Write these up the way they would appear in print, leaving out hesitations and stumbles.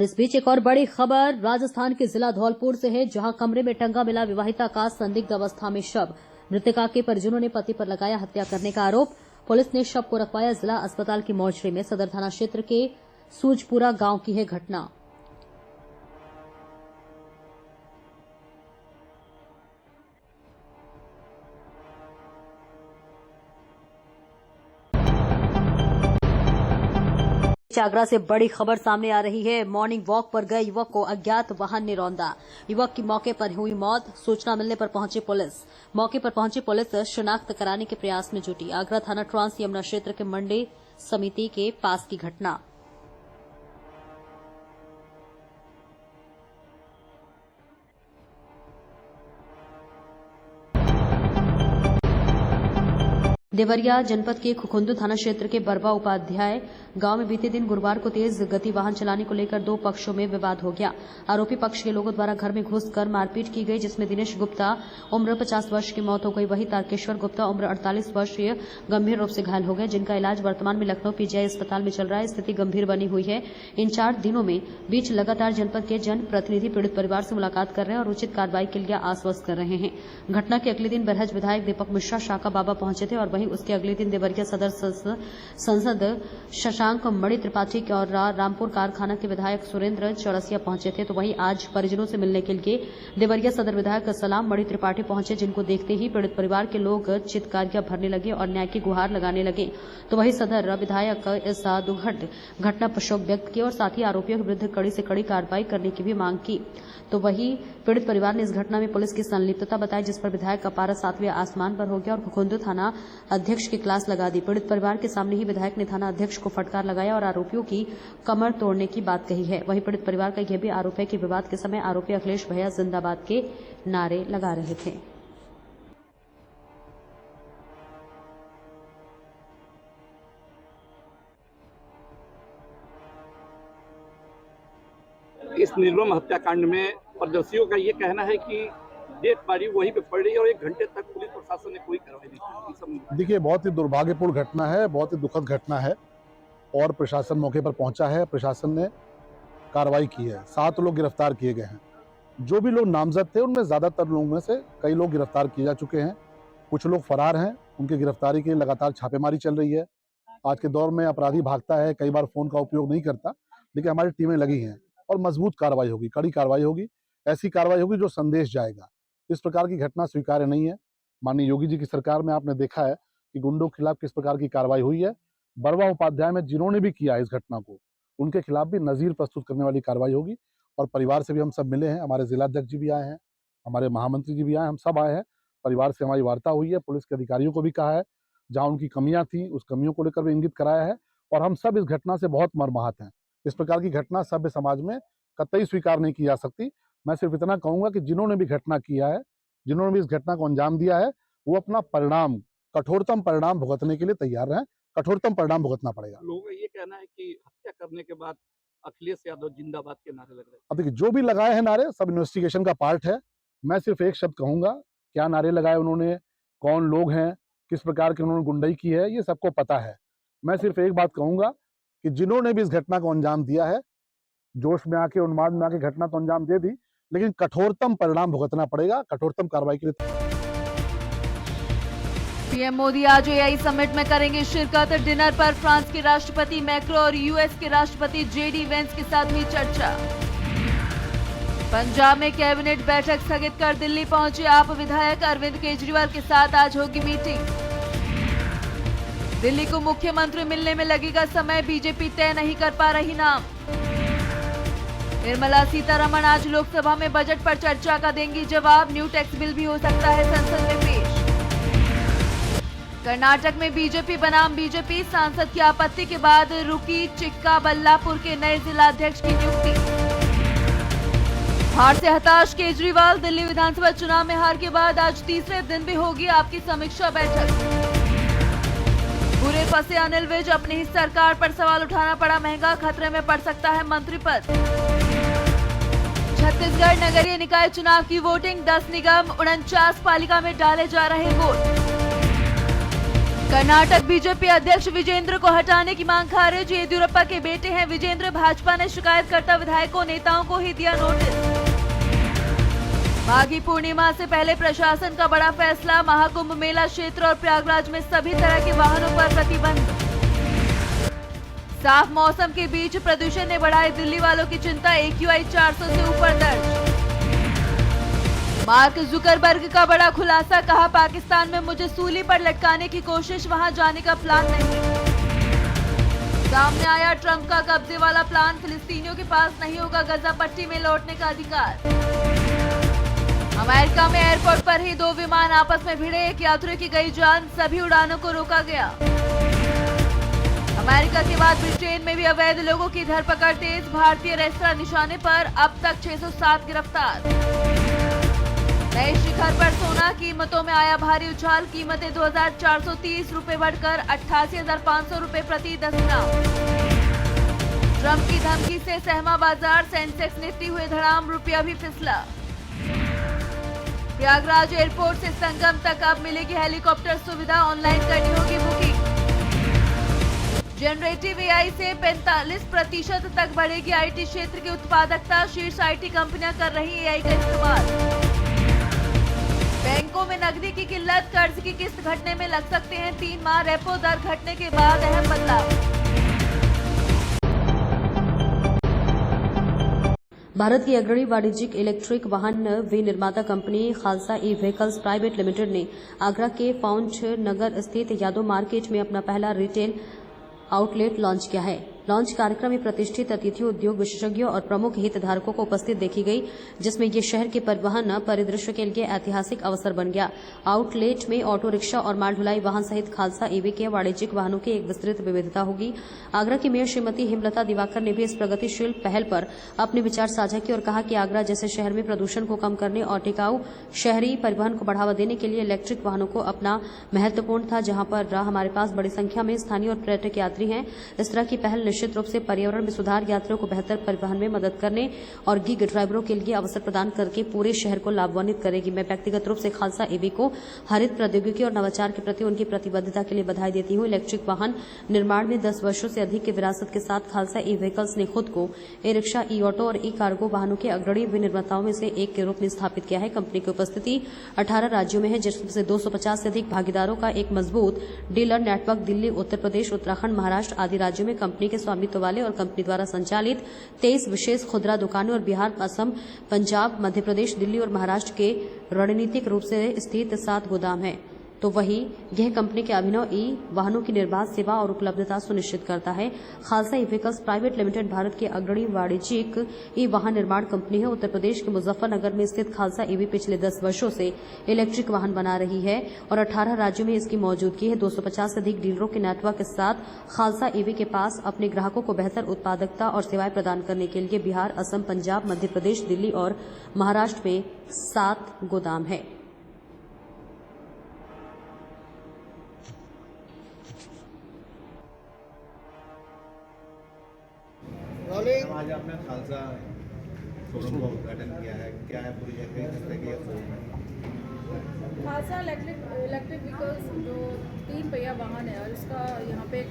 इस बीच एक और बड़ी खबर राजस्थान के जिला धौलपुर से है, जहां कमरे में टंगा मिला विवाहिता का संदिग्ध अवस्था में शव। मृतका के परिजनों ने पति पर लगाया हत्या करने का आरोप। पुलिस ने शव को रखवाया जिला अस्पताल की मोर्चरी में। सदर थाना क्षेत्र के सूजपुरा गांव की है घटना। आगरा से बड़ी खबर सामने आ रही है। मॉर्निंग वॉक पर गए युवक को अज्ञात वाहन ने रौंदा। युवक की मौके पर हुई मौत। सूचना मिलने पर पहुंची पुलिस। मौके पर पहुंची पुलिस शिनाख्त कराने के प्रयास में जुटी। आगरा थाना ट्रांस यमुना क्षेत्र के मंडी समिति के पास की घटना। देवरिया जनपद के खुखुंदू थाना क्षेत्र के बरवा उपाध्याय गांव में बीते दिन गुरुवार को तेज गति वाहन चलाने को लेकर दो पक्षों में विवाद हो गया। आरोपी पक्ष के लोगों द्वारा घर में घुसकर मारपीट की गई, जिसमें दिनेश गुप्ता उम्र 50 वर्ष की मौत हो गई। वहीं तारकेश्वर गुप्ता उम्र 48 वर्षीय गंभीर रूप से घायल हो गए, जिनका इलाज वर्तमान में लखनऊ पीजीआई अस्पताल में चल रहा है। स्थिति गंभीर बनी हुई है। इन 4 दिनों में बीच लगातार जनपद के जनप्रतिनिधि पीड़ित परिवार से मुलाकात कर रहे हैं और उचित कार्रवाई के लिए आश्वस्त कर रहे हैं। घटना के अगले दिन बरहज विधायक दीपक मिश्रा शाका बाबा पहुंचे थे और वहीं उसके अगले दिन देवरिया सदर संसद शशांक मणि त्रिपाठी और रामपुर कारखाना के विधायक सुरेंद्र चौरसिया पहुंचे थे। तो वहीं आज परिजनों से मिलने के लिए देवरिया सदर विधायक सलाम मणि त्रिपाठी पहुंचे, जिनको देखते ही पीड़ित परिवार के लोग चित्कारियां भरने लगे और न्याय की गुहार लगाने लगे। तो वहीं सदर विधायक इस दुखद घटना पर शोक व्यक्त किया और साथ ही आरोपियों के विरुद्ध कड़ी से कड़ी कार्रवाई करने की भी मांग की। तो वहीं पीड़ित परिवार ने इस घटना में पुलिस की संलिप्तता बताई, जिस पर विधायक का पारा 7वें आसमान पर हो गया और खुखुंदू थाना अध्यक्ष की क्लास लगा दी। पीड़ित परिवार के सामने ही विधायक ने थाना अध्यक्ष को फटकार लगाया और आरोपियों की कमर तोड़ने की बात कही है। वहीं पीड़ित परिवार का यह भी आरोप है कि विवाद के समय आरोपी अखिलेश भैया जिंदाबाद के नारे लगा रहे थे। इस निर्मम हत्याकांड में प्रदर्शियों का ये कहना है कि डेड बॉडी वहीं पे पड़ रही है और 1 घंटे तक पुलिस प्रशासन ने कोई कार्रवाई नहीं की। देखिए, बहुत ही दुर्भाग्यपूर्ण घटना है, बहुत ही दुखद घटना है और प्रशासन मौके पर पहुंचा है। प्रशासन ने कार्रवाई की है। 7 लोग गिरफ्तार किए गए हैं। जो भी लोग नामजद थे उनमें ज्यादातर लोगों में से कई लोग गिरफ्तार किए जा चुके हैं। कुछ लोग फरार हैं। उनकी गिरफ्तारी के लिए लगातार छापेमारी चल रही है। आज के दौर में अपराधी भागता है, कई बार फोन का उपयोग नहीं करता, लेकिन हमारी टीमें लगी हैं और मजबूत कार्रवाई होगी, कड़ी कार्रवाई होगी। ऐसी कार्रवाई होगी जो संदेश जाएगा। इस प्रकार की घटना स्वीकार्य नहीं है। माननीय योगी जी की सरकार में आपने देखा है कि गुंडों के खिलाफ किस प्रकार की कार्रवाई हुई है। बरवा उपाध्याय में जिन्होंने भी किया इस घटना को, उनके खिलाफ भी नजीर प्रस्तुत करने वाली कार्रवाई होगी। और परिवार से भी हम सब मिले हैं। हमारे जिलाध्यक्ष जी भी आए हैं, हमारे महामंत्री जी भी आए, हम सब आए हैं। परिवार से हमारी वार्ता हुई है। पुलिस के अधिकारियों को भी कहा है, जहाँ उनकी कमियां थी उस कमियों को लेकर भी इंगित कराया है। और हम सब इस घटना से बहुत मर्माहत हैं। इस प्रकार की घटना सभ्य समाज में कतई स्वीकार नहीं की जा सकती। मैं सिर्फ इतना कहूंगा कि जिन्होंने भी घटना किया है, जिन्होंने भी इस घटना को अंजाम दिया है, वो अपना परिणाम, कठोरतम परिणाम भुगतने के लिए तैयार हैं। कठोरतम परिणाम भुगतना पड़ेगा। लोगों का ये कहना है कि हत्या करने के बाद अखिलेश यादव जिंदाबाद के नारे लग रहे हैं। अब देखिए, जो भी लगाए हैं नारे, सब इन्वेस्टिगेशन का पार्ट है। मैं सिर्फ एक शब्द कहूंगा, क्या नारे लगाए उन्होंने, कौन लोग हैं, किस प्रकार की उन्होंने गुंडई की है, ये सबको पता है। मैं सिर्फ एक बात कहूंगा कि जिन्होंने भी इस घटना को अंजाम दिया है, जोश में आके, उन्माद में आके घटना तो अंजाम दे दी, लेकिन कठोरतम परिणाम भुगतना पड़ेगा। कठोरतम कार्रवाई के लिए पीएम मोदी आज एआई समिट में करेंगे शिरकत। डिनर पर फ्रांस के राष्ट्रपति मैक्रो और यूएस के राष्ट्रपति जेडी वेंस के साथ हुई चर्चा। पंजाब में कैबिनेट बैठक स्थगित कर दिल्ली पहुंचे आप विधायक। अरविंद केजरीवाल के साथ आज होगी मीटिंग। दिल्ली को मुख्यमंत्री मिलने में लगेगा समय, बीजेपी तय नहीं कर पा रही नाम। निर्मला सीतारमण आज लोकसभा में बजट पर चर्चा का देंगी जवाब। न्यू टैक्स बिल भी हो सकता है संसद में पेश। कर्नाटक में बीजेपी बनाम बीजेपी, सांसद की आपत्ति के बाद रुकी चिक्काबल्लापुर के नए जिलाध्यक्ष की नियुक्ति। हार से हताश केजरीवाल, दिल्ली विधानसभा चुनाव में हार के बाद आज तीसरे दिन भी होगी आपकी समीक्षा बैठक। बुरे फंसे अनिल विज, अपनी ही सरकार पर सवाल उठाना पड़ा महंगा, खतरे में पड़ सकता है मंत्री पद। छत्तीसगढ़ नगरीय निकाय चुनाव की वोटिंग, 10 निगम 49 पालिका में डाले जा रहे वोट। कर्नाटक बीजेपी अध्यक्ष विजेंद्र को हटाने की मांग खारिज। येदियुरप्पा के बेटे हैं विजेंद्र। भाजपा ने शिकायतकर्ता विधायकों नेताओं को ही दिया नोटिस। माघी पूर्णिमा से पहले प्रशासन का बड़ा फैसला। महाकुंभ मेला क्षेत्र और प्रयागराज में सभी तरह के वाहनों पर प्रतिबंध। साफ मौसम के बीच प्रदूषण ने बढ़ाई दिल्ली वालों की चिंता। AQI 400 से ऊपर दर्ज। मार्क जुकरबर्ग का बड़ा खुलासा। कहा पाकिस्तान में मुझे सूली पर लटकाने की कोशिश, वहां जाने का प्लान नहीं। सामने आया ट्रंप का कब्जे वाला प्लान। फिलिस्तीनियों के पास नहीं होगा गजा पट्टी में लौटने का अधिकार। अमेरिका में एयरपोर्ट पर ही 2 विमान आपस में भिड़े। एक यात्री की गई जान। सभी उड़ानों को रोका गया। अमेरिका के बाद ब्रिटेन में भी अवैध लोगों की धरपकड़ तेज। भारतीय रेस्तरां निशाने पर। अब तक 607 गिरफ्तार। नए शिखर पर सोना। कीमतों में आया भारी उछाल। कीमतें 2430 रुपए बढ़कर 88,500 रुपए प्रति 10 ग्राम। ट्रंप की धमकी से सहमा बाजार। सेंसेक्स निफ्टी हुए धड़ाम। रुपया भी फिसला। प्रयागराज एयरपोर्ट से संगम तक अब मिलेगी हेलीकॉप्टर सुविधा। ऑनलाइन करनी होगी बुकिंग। जनरेटिव AI से 45% तक बढ़ेगी IT क्षेत्र की उत्पादकता। शीर्ष IT कंपनियां कर रही AI का इस्तेमाल। बैंकों में नकदी की किल्लत। कर्ज की किस्त घटने में लग सकते हैं 3 माह। रेपो दर घटने के बाद अहम बदलाव। भारत की अग्रणी वाणिज्यिक इलेक्ट्रिक वाहन विनिर्माता कंपनी खालसा ई-व्हीकल्स प्राइवेट लिमिटेड ने आगरा के फाउंट नगर स्थित यादव मार्केट में अपना पहला रिटेल आउटलेट लॉन्च किया है। लॉन्च कार्यक्रम में प्रतिष्ठित अतिथियों, उद्योग विशेषज्ञों और प्रमुख हितधारकों को उपस्थित देखी गई, जिसमें ये शहर के परिवहन परिदृश्य के लिए ऐतिहासिक अवसर बन गया। आउटलेट में ऑटो रिक्शा और माल ढुलाई वाहन सहित खालसा ईवी के वाणिज्यिक वाहनों की एक विस्तृत विविधता होगी। आगरा की मेयर श्रीमती हेमलता दिवाकर ने भी इस प्रगतिशील पहल पर अपने विचार साझा किए और कहा कि आगरा जैसे शहर में प्रदूषण को कम करने और टिकाऊ शहरी परिवहन को बढ़ावा देने के लिए इलेक्ट्रिक वाहनों को अपना महत्वपूर्ण था। जहां पर हमारे पास बड़ी संख्या में स्थानीय और पर्यटक यात्री हैं। इस तरह की पहल निश्चित रूप से पर्यावरण में सुधार, यात्रियों को बेहतर परिवहन में मदद करने और गिग ड्राइवरों के लिए अवसर प्रदान करके पूरे शहर को लाभान्वित करेगी। मैं व्यक्तिगत रूप से खालसा ईवी को हरित प्रौद्योगिकी और नवाचार के प्रति उनकी प्रतिबद्धता के लिए बधाई देती हूं। इलेक्ट्रिक वाहन निर्माण में 10 वर्षों से अधिक की विरासत के साथ खालसा ई-व्हीकल्स ने खुद को ई रिक्शा, ई ऑटो और ई कार्गो वाहनों के अग्रणी विनिर्माताओं में से एक के रूप में स्थापित किया है। कंपनी की उपस्थिति 18 राज्यों में है, जिसमें 250 से अधिक भागीदारों का एक मजबूत डीलर नेटवर्क दिल्ली, उत्तर प्रदेश, उत्तराखंड, महाराष्ट्र आदि राज्यों में कंपनी के स्वामित्व वाले और कंपनी द्वारा संचालित 23 विशेष खुदरा दुकानें और बिहार, असम, पंजाब, मध्य प्रदेश, दिल्ली और महाराष्ट्र के रणनीतिक रूप से स्थित 7 गोदाम हैं। तो वहीं यह कंपनी के अभिनव ई वाहनों की निर्बाध सेवा और उपलब्धता सुनिश्चित करता है। खालसा ई-व्हीकल्स प्राइवेट लिमिटेड भारत की अग्रणी वाणिज्यिक ई वाहन निर्माण कंपनी है। उत्तर प्रदेश के मुजफ्फरनगर में स्थित खालसा ईवी पिछले 10 वर्षों से इलेक्ट्रिक वाहन बना रही है और 18 राज्यों में इसकी मौजूदगी है। 250 से अधिक डीलरों के नेटवर्क के साथ खालसा ईवी के पास अपने ग्राहकों को बेहतर उत्पादकता और सेवाएं प्रदान करने के लिए बिहार, असम, पंजाब, मध्य प्रदेश, दिल्ली और महाराष्ट्र में 7 गोदाम है। आज आपने खालसा शोरूम का उद्घाटन किया है, क्या है पूरी जगह खालसा इलेक्ट्रिक व्हीकल्स जो 3 पहिया वाहन है और इसका यहाँ पे एक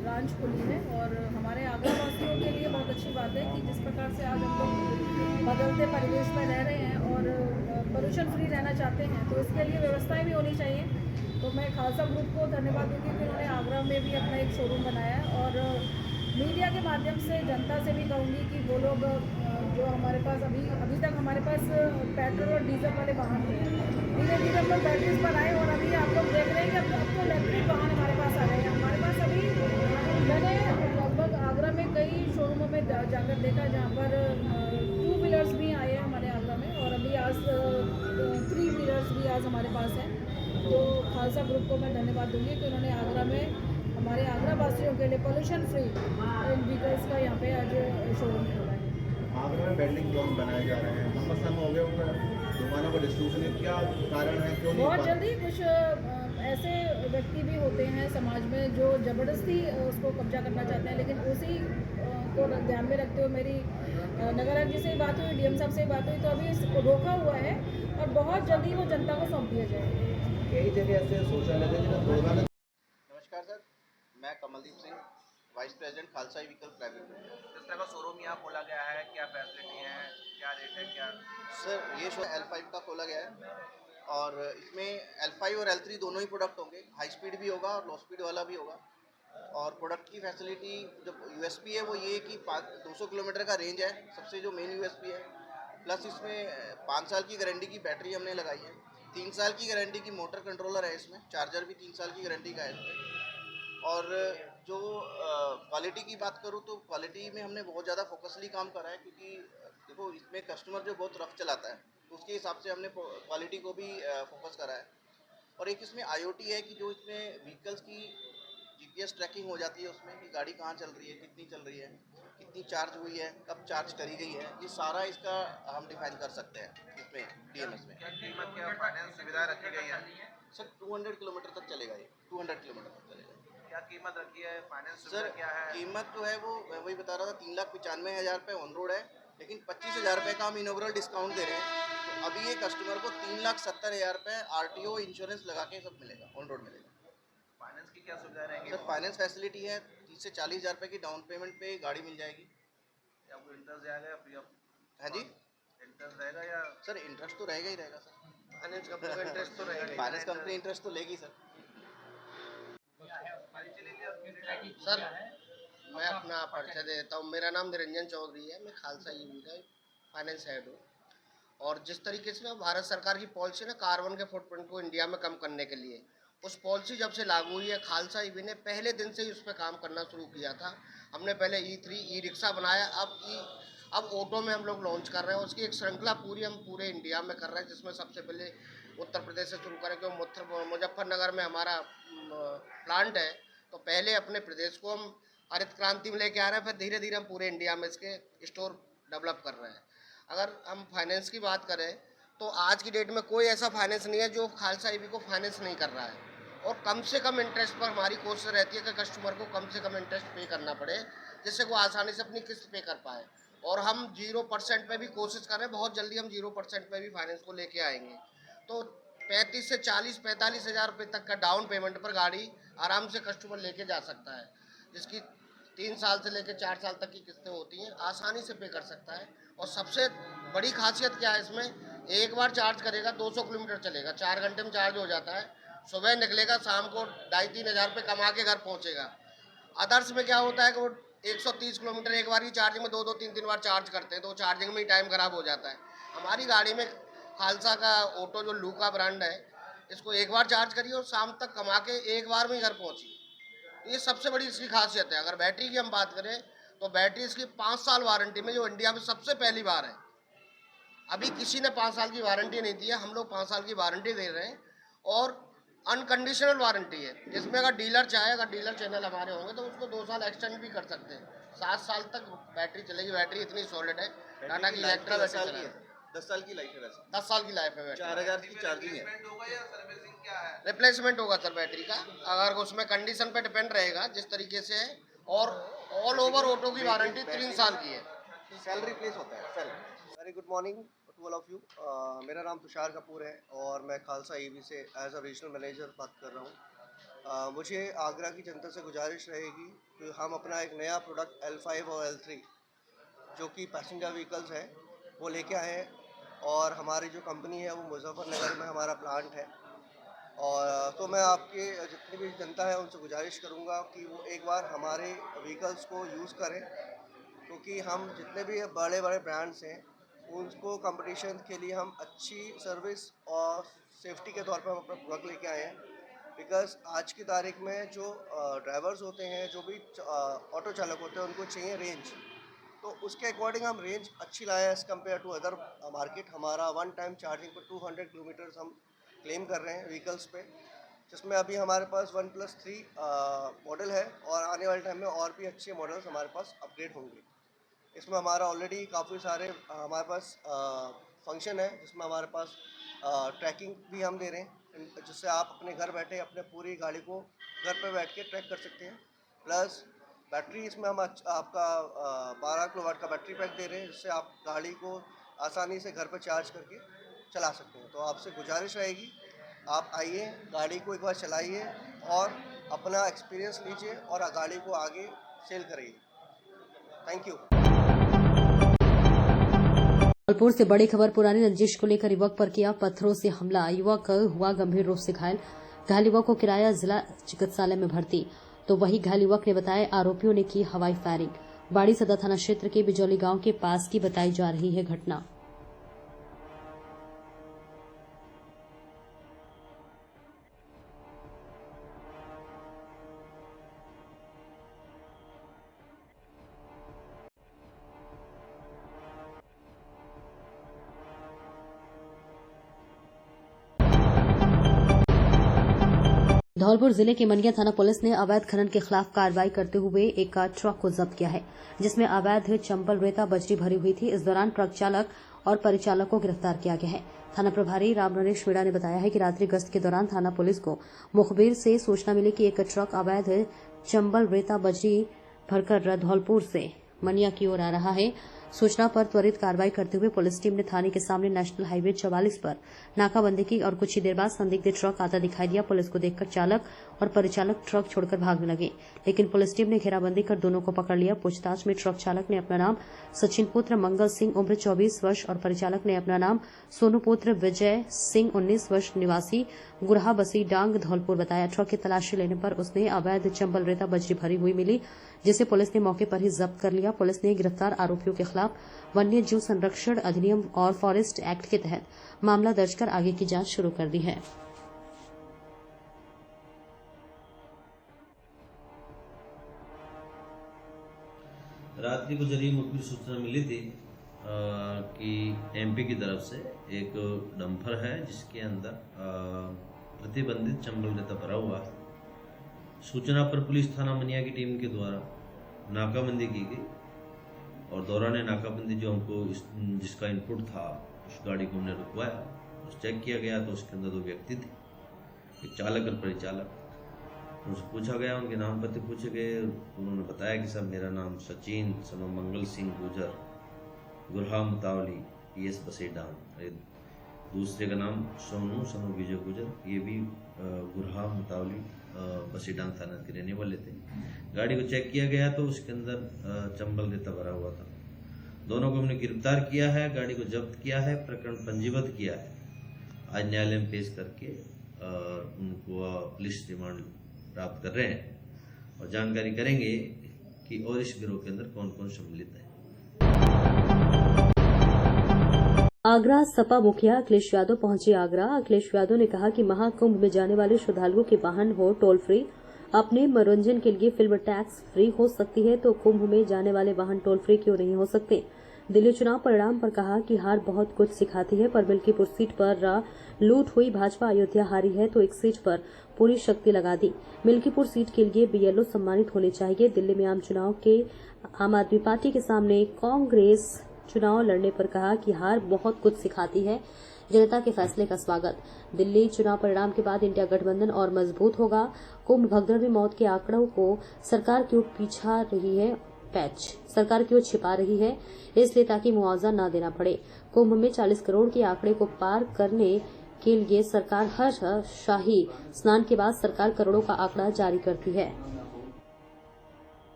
ब्रांच खुली है और हमारे आगरा वासियों के लिए बहुत अच्छी बात है कि जिस प्रकार से आज हम लोग बदलते परिवेश में रह रहे हैं और पोल्यूशन फ्री रहना चाहते हैं, तो इसके लिए व्यवस्थाएं भी होनी चाहिए। तो मैं खालसा ग्रुप को धन्यवाद दूँगी कि उन्होंने आगरा में भी अपना एक शोरूम बनाया है और मीडिया के माध्यम से जनता से भी कहूँगी कि वो लोग जो हमारे पास अभी तक हमारे पास पेट्रोल और डीजल वाले वाहन हैं, धीरे धीरे हम लोग बैटरीज पर आए और अभी आप लोग देख रहे हैं कि अब तो इलेक्ट्रिक वाहन हमारे पास आ गए हैं। हमारे पास अभी मैंने लगभग आगरा में कई शोरूमों में जाकर देखा जहाँ पर 2 व्हीलर्स भी आए हैं हमारे आगरा में और अभी आज 3 व्हीलर्स भी आज हमारे पास हैं। तो खालसा ग्रुप को मैं धन्यवाद दूँगी कि उन्होंने आगरा में हमारे आगरा वासियों के लिए पोल्यूशन फ्री व्हीकल्स का यहाँ पे आज शोरूम खोला है। आगरा में वेंडिंग जोन बनाए जा रहे हैं, लंबा समय हो गया उनका दुकानों का डिस्ट्रीब्यूशन, क्या कारण है, क्यों नहीं? बहुत जल्दी कुछ ऐसे व्यक्ति भी होते हैं समाज में जो ज़बरदस्ती उसको कब्जा करना चाहते हैं, लेकिन उसी को ध्यान में रखते हुए मेरी नगर आयुक्त से बात हुई, डीएम साहब से बात हुई, तो अभी इसको रोका हुआ है और बहुत जल्दी वो जनता को सौंप दिया जाएगा। कई जगह ऐसे शौचालय vice president Khalsa vehicle private limited. किस तरह का शोरूम यहाँ खोला गया है, क्या फैसिलिटी है, क्या रेट है, क्या? सर ये शो L5 का खोला गया है और इसमें L5 और L3 दोनों ही प्रोडक्ट होंगे, हाई स्पीड भी होगा और लो स्पीड वाला भी होगा। और प्रोडक्ट की फैसिलिटी जो यूएसपी है वो ये कि 200 किलोमीटर का रेंज है, सबसे जो मेन यूएसपी है। प्लस इसमें 5 साल की गारंटी की बैटरी हमने लगाई है, 3 साल की गारंटी की मोटर कंट्रोलर है इसमें, चार्जर भी 3 साल की गारंटी का है इसमें। और जो क्वालिटी की बात करूँ तो क्वालिटी में हमने बहुत ज़्यादा फोकसली काम करा है, क्योंकि देखो इसमें कस्टमर जो बहुत रफ चलाता है तो उसके हिसाब से हमने क्वालिटी को भी फोकस करा है। और एक इसमें IoT है कि जो इसमें व्हीकल्स की GPS ट्रैकिंग हो जाती है उसमें कि गाड़ी कहाँ चल रही है, कितनी चल रही है, कितनी चार्ज हुई है, कब चार्ज करी गई है, ये सारा इसका हम डिफाइन कर सकते हैं इसमें DMS में। क्या कीमत, क्या फाइनेंस सुविधा रखी गई है? सर 200 किलोमीटर तक चलेगा ये, 200 किलोमीटर तक चलेगा। क्या कीमत रखी है, फाइनेंस सर सुविधा क्या है? कीमत जो है वो मैं वही बता रहा था, 3,95,000 रुपये ऑन रोड है, लेकिन 25,000 रुपये का हम इनोग्रल डिस्काउंट दे रहे हैं। तो अभी ये कस्टमर को 3,70,000 रुपये RTO इंश्योरेंस लगा के सब मिलेगा, ऑन रोड मिलेगा। फाइनेंस की क्या सुविधा रहेगी? सर फाइनेंस फैसिलिटी है, 30 से 40,000 रुपये की डाउन पेमेंट पे गाड़ी मिल जाएगी। या कोई इंटरेस्ट जाएगा या फ्री ऑफ? हाँ जी इंटरेस्ट रहेगा या सर, इंटरेस्ट तो रहेगा ही रहेगा सर, फाइनेंस कंपनी का इंटरेस्ट तो रहेगा? फाइनेंस कंपनी इंटरेस्ट तो लेगी सर। सर मैं अपना परिचय दे देता हूँ। मेरा नाम निरंजन चौधरी है, मैं खालसा ईवी का फाइनेंस हेड हूँ। और जिस तरीके से ना भारत सरकार की पॉलिसी ना कार्बन के फुटप्रिंट को इंडिया में कम करने के लिए, उस पॉलिसी जब से लागू हुई है, खालसा ईवी ने पहले दिन से ही उस पर काम करना शुरू किया था। हमने पहले E3 ई रिक्शा बनाया, अब ऑटो में हम लोग लॉन्च कर रहे हैं। उसकी एक श्रृंखला हम पूरे इंडिया में कर रहे हैं, जिसमें सबसे पहले उत्तर प्रदेश से शुरू करें, क्योंकि मुजफ्फरनगर में हमारा प्लांट है। तो पहले अपने प्रदेश को हम हरित क्रांति में लेके आ रहे हैं, फिर धीरे धीरे हम पूरे इंडिया में इसके स्टोर डेवलप कर रहे हैं। अगर हम फाइनेंस की बात करें तो आज की डेट में कोई ऐसा फाइनेंस नहीं है जो खालसा ईवी को फाइनेंस नहीं कर रहा है। और कम से कम इंटरेस्ट पर हमारी कोशिश रहती है कि कस्टमर को कम से कम इंटरेस्ट पे करना पड़े, जिससे वो आसानी से अपनी किस्त पे कर पाए। और हम 0% पे भी कोशिश कर रहे हैं, बहुत जल्दी हम 0% पे भी फाइनेंस को लेके आएंगे। तो 35 से 40-45 हज़ार रुपये तक का डाउन पेमेंट पर गाड़ी आराम से कस्टमर लेके जा सकता है, जिसकी 3 साल से लेकर 4 साल तक की किस्तें होती हैं, आसानी से पे कर सकता है। और सबसे बड़ी खासियत क्या है इसमें, एक बार चार्ज करेगा 200 किलोमीटर चलेगा, 4 घंटे में चार्ज हो जाता है। सुबह निकलेगा, शाम को 2,500-3 हज़ार रुपये कमा के घर पहुँचेगा। अदर्स में क्या होता है कि वो 130 किलोमीटर एक बार की चार्जिंग में 2-2, 3-3 बार चार्ज करते हैं, तो चार्जिंग में ही टाइम खराब हो जाता है। हमारी गाड़ी में खालसा का ऑटो जो लूका ब्रांड है, इसको एक बार चार्ज करिए और शाम तक कमा के एक बार में ही घर पहुँचिए। तो ये सबसे बड़ी इसकी खासियत है। अगर बैटरी की हम बात करें तो बैटरी इसकी 5 साल वारंटी में, जो इंडिया में सबसे पहली बार है। अभी किसी ने 5 साल की वारंटी नहीं दी है, हम लोग 5 साल की वारंटी दे रहे हैं। और अनकंडीशनल वारंटी है, जिसमें अगर डीलर चाहे, अगर डीलर चैनल हमारे होंगे तो उसको 2 साल एक्सटेंड भी कर सकते हैं। 7 साल तक बैटरी चलेगी। बैटरी इतनी सॉलिड है, टाटा की इलेक्ट्रा बैटरी चला है। 10 साल की लाइफ है वैसे, 10 साल की लाइफ है बैटरी। 4,000 की चार्जिंग है। होगा या सर्विसिंग क्या है? रिप्लेसमेंट होगा सर बैटरी का, अगर उसमें कंडीशन पे डिपेंड रहेगा जिस तरीके से है। और ऑल ओवर ऑटो की वारंटी 3 साल की है। सेल रिप्लेस होता है, cell. Very good morning to all of you. मेरा नाम तुषार कपूर है और मैं खालसा ईवी से एज अ रीजनल मैनेजर बात कर रहा हूँ। मुझे आगरा की जनता से गुजारिश रहेगी कि हम अपना एक नया प्रोडक्ट L5 और L3 जो कि पैसेंजर व्हीकल्स है वो लेके आए हैं। और हमारी जो कंपनी है वो मुजफ्फरनगर में हमारा प्लांट है। और तो मैं आपके जितनी भी जनता है उनसे गुजारिश करूँगा कि वो एक बार हमारे व्हीकल्स को यूज़ करें, क्योंकि हम जितने भी बड़े बड़े ब्रांड्स हैं उनको कंपटीशन के लिए हम अच्छी सर्विस और सेफ्टी के तौर पर हम अपना प्रोडक्ट लेके आए हैं। बिकॉज़ आज की तारीख में जो ड्राइवर्स होते हैं, जो भी ऑटो चालक होते हैं, उनको चाहिए रेंज। तो उसके अकॉर्डिंग हम रेंज अच्छी लाए as compare to other market. हमारा 1 टाइम चार्जिंग पर 200 किलोमीटर्स हम क्लेम कर रहे हैं व्हीकल्स पे, जिसमें अभी हमारे पास 1+3 मॉडल है और आने वाले टाइम में और भी अच्छे मॉडल्स हमारे पास अपग्रेड होंगे। इसमें हमारा ऑलरेडी काफ़ी सारे हमारे पास फंक्शन है, जिसमें हमारे पास ट्रैकिंग भी हम दे रहे हैं, जिससे आप अपने घर बैठे अपने पूरी गाड़ी को घर पर बैठ के ट्रैक कर सकते हैं। प्लस बैटरी इसमें हम आपका 12 किलोवाट का बैटरी पैक दे रहे हैं, जिससे आप गाड़ी को आसानी से घर पर चार्ज करके चला सकते हैं। तो आपसे गुजारिश रहेगी, आप आइए, गाड़ी को एक बार चलाइए और अपना एक्सपीरियंस लीजिए और गाड़ी को आगे सेल करेगी। Thank you. धौलपुर से बड़ी खबर। पुरानी रंजिश को लेकर युवक पर किया पत्थरों से हमला, युवक हुआ गंभीर रूप से घायल। घायल युवक को किराया जिला चिकित्सालय में भर्ती। तो वही घायल युवक ने बताया आरोपियों ने की हवाई फायरिंग। बाड़ी सदर थाना क्षेत्र के बिजौली गांव के पास की बताई जा रही है घटना। धौलपुर जिले के मनिया थाना पुलिस ने अवैध खनन के खिलाफ कार्रवाई करते हुए एक ट्रक को जब्त किया है, जिसमें अवैध चंबल रेता बजरी भरी हुई थी। इस दौरान ट्रक चालक और परिचालक को गिरफ्तार किया गया है। थाना प्रभारी राम नरेश मीणा ने बताया है कि रात्रि गश्त के दौरान थाना पुलिस को मुखबिर से सूचना मिली कि एक ट्रक अवैध चंबल रेता बजरी भरकर धौलपुर से मनिया की ओर आ रहा है। सूचना पर त्वरित कार्रवाई करते हुए पुलिस टीम ने थाने के सामने नेशनल हाईवे 44 पर नाकाबंदी की और कुछ ही देर बाद संदिग्ध ट्रक आता दिखाई दिया। पुलिस को देखकर चालक और परिचालक ट्रक छोड़कर भागने लगे, लेकिन पुलिस टीम ने घेराबंदी कर दोनों को पकड़ लिया। पूछताछ में ट्रक चालक ने अपना नाम सचिन पुत्र मंगल सिंह उम्र 24 वर्ष और परिचालक ने अपना नाम सोनू पुत्र विजय सिंह 19 वर्ष निवासी गुरहा बसी डांग धौलपुर बताया। ट्रक की तलाशी लेने पर उसने अवैध चंबल रेता बजरी भरी हुई मिली, जिसे पुलिस ने मौके पर ही जब्त कर लिया। पुलिस ने गिरफ्तार आरोपियों के खिलाफ वन्य जीव संरक्षण अधिनियम और फॉरेस्ट एक्ट के तहत मामला दर्ज कर आगे की जांच शुरू कर दी है। रात्रि को जरिए मुखबिर सूचना मिली थी कि एमपी की तरफ से एक डंपर है जिसके अंदर प्रतिबंधित चंबल रेता भरा हुआ है। सूचना पर पुलिस थाना मनिया की टीम के द्वारा नाकाबंदी की गई और दौरान नाकाबंदी जो हमको जिसका इनपुट था उस गाड़ी को हमने रुकवाया। उस चेक किया गया तो उसके अंदर दो व्यक्ति थे, एक चालक और परिचालक। उनसे पूछा गया, उनके नाम पते पूछे गए। उन्होंने बताया कि साहब मेरा नाम सचिन सनो मंगल सिंह गुजर गुरहा मुतावली PS बसे डांग, दूसरे का नाम सोनू सनो विजय गुजर, ये भी गुरहा मुतावली बसी डांग थाना के रहने वाले थे। गाड़ी को चेक किया गया तो उसके अंदर चंबल रेता भरा हुआ था। दोनों को हमने गिरफ्तार किया है, गाड़ी को जब्त किया है, प्रकरण पंजीबद्ध किया है। आज न्यायालय में पेश करके उनको पुलिस रिमांड प्राप्त कर रहे हैं और जानकारी करेंगे कि और इस गिरोह के अंदर कौन कौन सम्मिलित है। आगरा सपा मुखिया अखिलेश यादव पहुंचे आगरा। अखिलेश यादव ने कहा कि महाकुंभ में जाने वाले श्रद्धालुओं के वाहन हो टोल फ्री। अपने मनोरंजन के लिए फिल्म टैक्स फ्री हो सकती है तो कुंभ में जाने वाले वाहन टोल फ्री क्यों नहीं हो सकते। दिल्ली चुनाव परिणाम पर कहा कि हार बहुत कुछ सिखाती है, पर मिल्कीपुर सीट पर लूट हुई। भाजपा अयोध्या हारी है तो एक सीट पर पूरी शक्ति लगा दी। मिल्कीपुर सीट के लिए BLO सम्मानित होने चाहिए। दिल्ली में आम चुनाव के आम आदमी पार्टी के सामने कांग्रेस चुनाव लड़ने पर कहा कि हार बहुत कुछ सिखाती है, जनता के फैसले का स्वागत। दिल्ली चुनाव परिणाम के बाद इंडिया गठबंधन और मजबूत होगा। कुंभ भगदड़ में मौत के आंकड़ों को सरकार क्यों पीछा रही है, सरकार क्यों छिपा रही है, इसलिए ताकि मुआवजा न देना पड़े। कुंभ में 40 करोड़ के आंकड़े को पार करने के लिए सरकार हर शाही स्नान के बाद सरकार करोड़ों का आंकड़ा जारी करती है।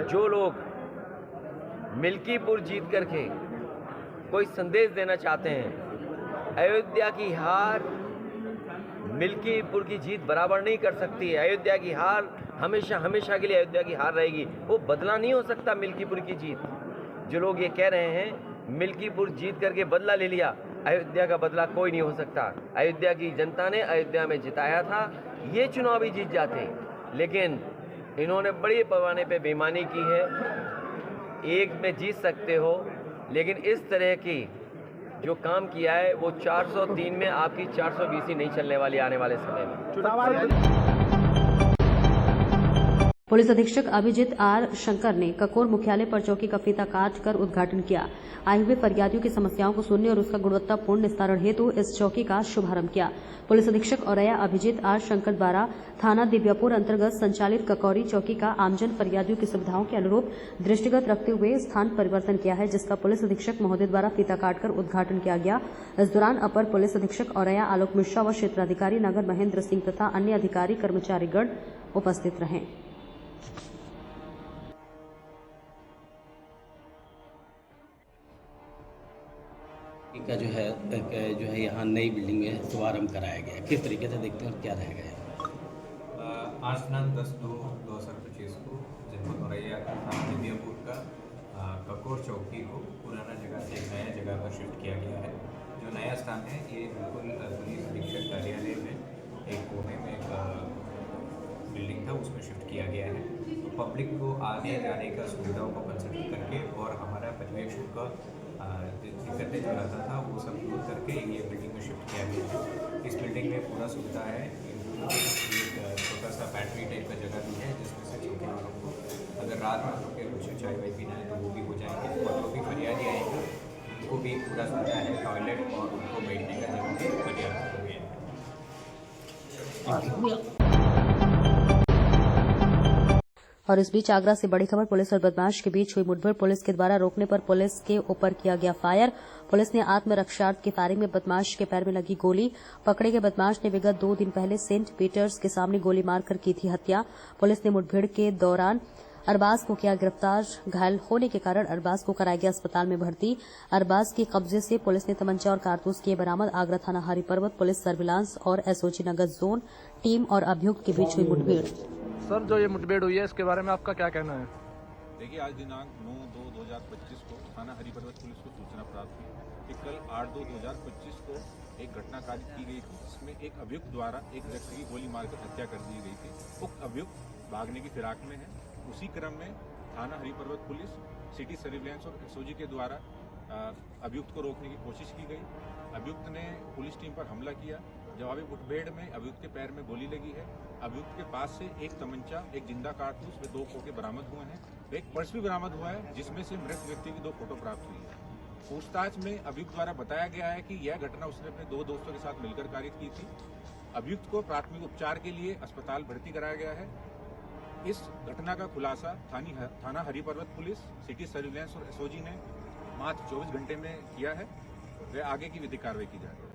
जो लोग मिल्कीपुर जीत करके कोई संदेश देना चाहते हैं, अयोध्या की हार मिल्कीपुर की जीत बराबर नहीं कर सकती है। अयोध्या की हार हमेशा हमेशा के लिए अयोध्या की हार रहेगी, वो बदला नहीं हो सकता मिल्कीपुर की जीत। जो लोग ये कह रहे हैं मिल्कीपुर जीत करके बदला ले लिया, अयोध्या का बदला कोई नहीं हो सकता। अयोध्या की जनता ने अयोध्या में जिताया था, ये चुनाव भी जीत जाते, लेकिन इन्होंने बड़े पैमाने पे बेईमानी की है। एक में जीत सकते हो, लेकिन इस तरह की जो काम किया है वो 403 में आपकी 420 ही नहीं चलने वाली आने वाले समय में। पुलिस अधीक्षक अभिजीत आर शंकर ने ककोर मुख्यालय पर चौकी का फीता काट कर उद्घाटन किया। आए हुए फरियादियों की समस्याओं को सुनने और उसका गुणवत्तापूर्ण निस्तारण हेतु इस चौकी का शुभारंभ किया। पुलिस अधीक्षक औरैया अभिजीत आर शंकर द्वारा थाना दिव्यापुर अंतर्गत संचालित ककौरी चौकी का आमजन फरियादियों की सुविधाओं के अनुरूप दृष्टिगत रखते हुए स्थान परिवर्तन किया है, जिसका पुलिस अधीक्षक महोदय द्वारा फीता काटकर उद्घाटन किया गया। इस दौरान अपर पुलिस अधीक्षक औरैया आलोक मिश्रा व क्षेत्राधिकारी नगर महेंद्र सिंह तथा अन्य अधिकारी कर्मचारीगण उपस्थित रहे। का जो है यहाँ नई बिल्डिंग में शुभारंभ कराया गया है, किस तरीके से देखते हैं और क्या रहेगा? आज दिनांक 10/2/2025 को जनपद औरैया थाना दिव्यापुर का ककोर चौकी को पुराना जगह से एक नया जगह पर शिफ्ट किया गया है। जो नया स्थान है ये बिल्कुल पुलिस अधीक्षक कार्यालय में एक कोने में एक बिल्डिंग था, उसमें शिफ्ट किया गया है। तो पब्लिक को आने जाने का सुविधाओं को कंसिडर करके और हमारा पर्यवेक्षण का दिक्कतें जो रहता था वो सब दूर करके ये बिल्डिंग में शिफ्ट किया गया है। इस बिल्डिंग में पूरा सुविधा है, एक छोटा सा पैंट्री टाइप का जगह भी है जिसमें से चौकी वालों को अगर रात में रुके कुछ चाय वाय पीना है तो वो भी हो जाएंगे, और जो भी फरियादी आएंगे उनको भी पूरा सुविधा है, टॉयलेट और उनको बैठने का जगह भी पर्याप्त हो गया है। और इस बीच आगरा से बड़ी खबर, पुलिस और बदमाश के बीच हुई मुठभेड़, पुलिस के द्वारा रोकने पर पुलिस के ऊपर किया गया फायर। पुलिस ने आत्मरक्षार्थ की फायरिंग में बदमाश के पैर में लगी गोली। पकड़े गए बदमाश ने विगत 2 दिन पहले सेंट पीटर्स के सामने गोली मारकर की थी हत्या। पुलिस ने मुठभेड़ के दौरान अरबाज को किया गिरफ्तार। घायल होने के कारण अरबाज को कराया गया अस्पताल में भर्ती। अरबाज के कब्जे से पुलिस ने तमंचा और कारतूस किए बरामद। आगरा थाना हरी पर्वत पुलिस सर्विलांस और एसओजी नगर जोन टीम और अभियुक्त के बीच हुई मुठभेड़। सर, जो ये मुठभेड़ हुई है इसके बारे में आपका क्या कहना है? देखिए, आज दिनांक 9/2/2025 को थाना हरी पर्वत पुलिस को सूचना प्राप्त हुई कि कल 8/2/2025 को एक घटना कारित की गई थी, जिसमें एक अभियुक्त द्वारा एक व्यक्ति की गोली मारकर हत्या कर दी गई थी। उक्त अभियुक्त भागने की फिराक में है। उसी क्रम में थाना हरी पर्वत पुलिस, सिटी सर्विलांस और एसओजी के द्वारा अभियुक्त को रोकने की कोशिश की गई। अभियुक्त ने पुलिस टीम पर हमला किया। जवाबी मुठभेड़ में अभियुक्त के पैर में गोली लगी है। अभियुक्त के पास से एक तमंचा, एक जिंदा कारतूस व 2 खोखे बरामद हुए हैं। एक पर्स भी बरामद हुआ है, जिसमें से मृत व्यक्ति की 2 फोटो प्राप्त हुई है। पूछताछ में अभियुक्त द्वारा बताया गया है कि यह घटना उसने अपने 2 दोस्तों के साथ मिलकर कारित की थी। अभियुक्त को प्राथमिक उपचार के लिए अस्पताल भर्ती कराया गया है। इस घटना का खुलासा थाना हरी पर्वत पुलिस, सिटी सर्विलांस और एसओजी ने मात्र 24 घंटे में किया है। वे आगे की विधिक कार्रवाई की जा रही है।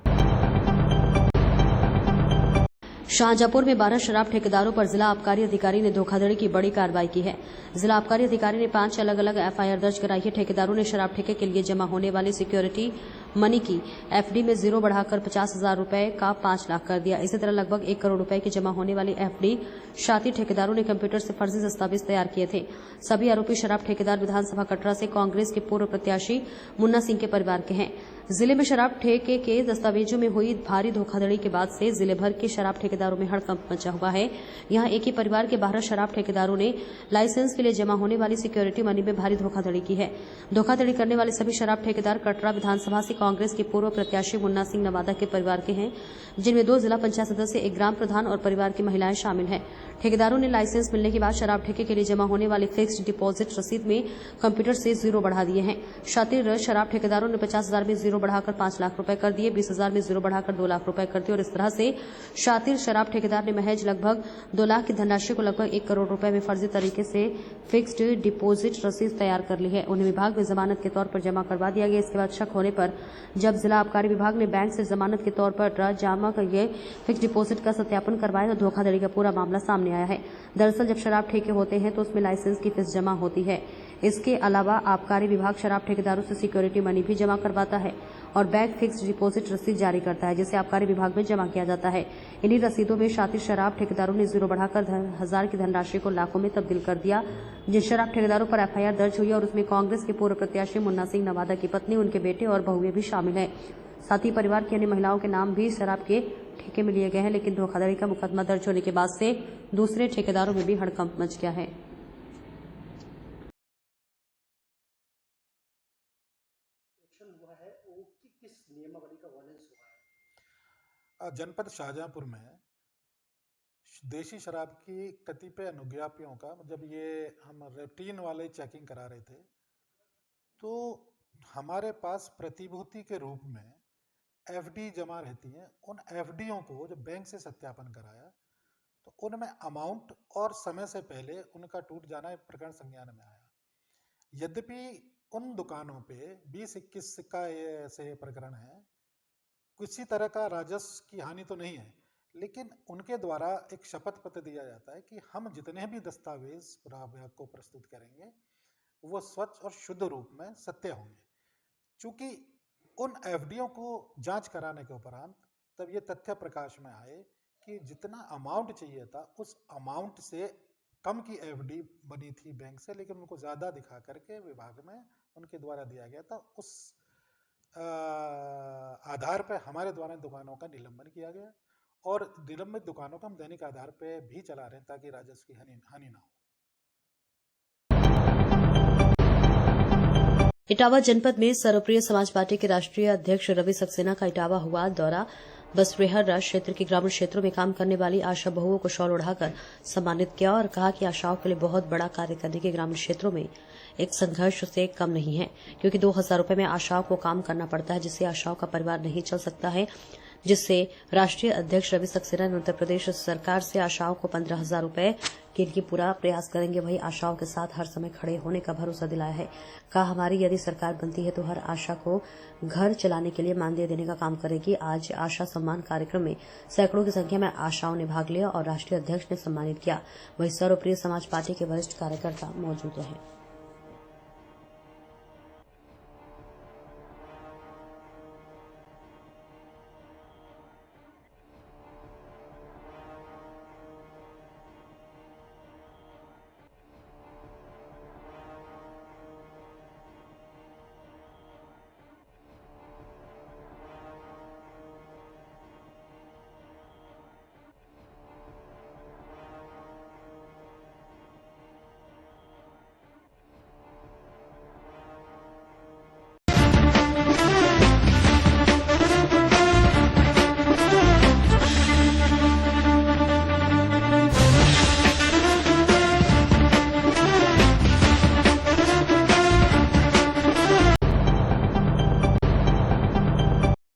शाहजहांपुर में 12 शराब ठेकेदारों पर जिला आबकारी अधिकारी ने धोखाधड़ी की बड़ी कार्रवाई की है। जिला आबकारी अधिकारी ने 5 अलग अलग एफआईआर दर्ज कराई है। ठेकेदारों ने शराब ठेके के लिए जमा होने वाली सिक्योरिटी मनी की एफडी में 0 बढ़ाकर 50,000 रुपए का 5 लाख कर दिया। इसी तरह लगभग 1 करोड़ रुपए की जमा होने वाली एफडी शातिर ठेकेदारों ने कंप्यूटर से फर्जी दस्तावेज तैयार किए थे। सभी आरोपी शराब ठेकेदार विधानसभा कटरा से कांग्रेस के पूर्व प्रत्याशी मुन्ना सिंह के परिवार के हैं। जिले में शराब ठेके के दस्तावेजों में हुई भारी धोखाधड़ी के बाद से जिले भर के शराब ठेकेदारों में हड़कंप मचा हुआ है। यहां एक ही परिवार के 12 शराब ठेकेदारों ने लाइसेंस के लिए जमा होने वाली सिक्योरिटी मनी में भारी धोखाधड़ी की है। धोखाधड़ी करने वाले सभी शराब ठेकेदार कटरा विधानसभा से कांग्रेस के पूर्व प्रत्याशी मुन्ना सिंह नवादा के परिवार के हैं, जिनमें 2 जिला पंचायत सदस्य, 1 ग्राम प्रधान और परिवार की महिलाएं शामिल हैं। ठेकेदारों ने लाइसेंस मिलने के बाद शराब ठेके के लिए जमा होने वाली फिक्स्ड डिपॉजिट रसीद में कंप्यूटर से 0 बढ़ा दिए हैं। शातिर शराब ठेकेदारों ने 50,000 में 0 बढ़ाकर 5 लाख रुपए कर दिए, 20,000 में 0 बढ़ाकर 2 लाख रुपए कर दिए और इस तरह से शातिर शराब ठेकेदार ने महज लगभग 2 लाख की धनराशि को लगभग 1 करोड़ रुपए में फर्जी तरीके से फिक्स्ड डिपॉजिट रसीद तैयार कर ली है। उन्हें विभाग में जमानत के तौर पर जमा करवा दिया गया। इसके बाद शक होने पर जब जिला आबकारी विभाग ने बैंक से जमानत के तौर पर जमा करके फिक्स्ड डिपॉजिट का सत्यापन करवाया तो धोखाधड़ी का पूरा मामला सामने आया है। दरअसल जब शराब ठेके होते हैं तो उसमें लाइसेंस की फीस जमा होती है। इसके अलावा आबकारी विभाग शराब ठेकेदारों से सिक्योरिटी मनी भी जमा करवाता है और बैंक फिक्स्ड डिपॉजिट रसीद जारी करता है, जिसे आबकारी विभाग में जमा किया जाता है। इन्हीं रसीदों में शातिर शराब ठेकेदारों ने 0 बढ़ाकर 1,000 की धनराशि को लाखों में तब्दील कर दिया। जिन शराब ठेकेदारों पर एफआईआर दर्ज हुई और उसमें कांग्रेस के पूर्व प्रत्याशी मुन्ना सिंह नवादा की पत्नी, उनके बेटे और बहुएं भी शामिल हैं। साथ ही परिवार की अन्य महिलाओं के नाम भी शराब के ठेके में लिए गए हैं, लेकिन धोखाधड़ी का मुकदमा दर्ज होने के बाद से दूसरे ठेकेदारों में भी हड़कंप मच गया है। जनपद शाहजहांपुर में देशी शराब की कतिपय अनुज्ञापियों का, जब ये हम रूटीन वाले चेकिंग करा रहे थे तो हमारे पास प्रतिभूति के रूप में एफडी जमा रहती हैं। उन एफडीओं को जब बैंक से सत्यापन कराया तो उनमें अमाउंट और समय से पहले उनका टूट जाना एक प्रकरण संज्ञान में आया। यद्यपि उन दुकानों पे 20-21 का ये ऐसे प्रकरण है, किसी तरह का राजस्व की हानि तो नहीं है, लेकिन उनके द्वारा एक शपथ पत्र दिया जाता है कि हम जितने भी दस्तावेज पुरावे को प्रस्तुत करेंगे वो स्वच्छ और शुद्ध रूप में सत्य होंगे। चूंकि उन एफडीओ को जांच कराने के उपरांत तब ये तथ्य प्रकाश में आए कि जितना अमाउंट चाहिए था उस अमाउंट से कम की एफडी बनी थी बैंक से, लेकिन उनको ज़्यादा दिखा करके विभाग में उनके द्वारा दिया गया था। उस आधार पर हमारे द्वारा दुकानों का निलंबन किया गया और निलंबित दुकानों को हम दैनिक आधार पर भी चला रहे हैं ताकि राजस्व की हानि ना हो। इटावा जनपद में सर्वप्रिय समाज पार्टी के राष्ट्रीय अध्यक्ष रवि सक्सेना का इटावा हुआ दौरा। बसरेहरा क्षेत्र के ग्रामीण क्षेत्रों में काम करने वाली आशा बहुओं को शॉल ओढ़ाकर सम्मानित किया और कहा कि आशाओं के लिए बहुत बड़ा कार्य करने के ग्रामीण क्षेत्रों में एक संघर्ष से कम नहीं है, क्योंकि 2000 रुपए में आशाओं को काम करना पड़ता है, जिससे आशाओं का परिवार नहीं चल सकता है। जिससे राष्ट्रीय अध्यक्ष रवि सक्सेना ने उत्तर प्रदेश सरकार से आशाओं को 15,000 रुपए के लिए पूरा प्रयास करेंगे, वही आशाओं के साथ हर समय खड़े होने का भरोसा दिलाया है। कहा हमारी यदि सरकार बनती है तो हर आशा को घर चलाने के लिए मानदेय देने का काम करेगी। आज आशा सम्मान कार्यक्रम में सैकड़ों की संख्या में आशाओं ने भाग लिया और राष्ट्रीय अध्यक्ष ने सम्मानित किया। वही सर्वप्रिय समाज पार्टी के वरिष्ठ कार्यकर्ता मौजूद रहे।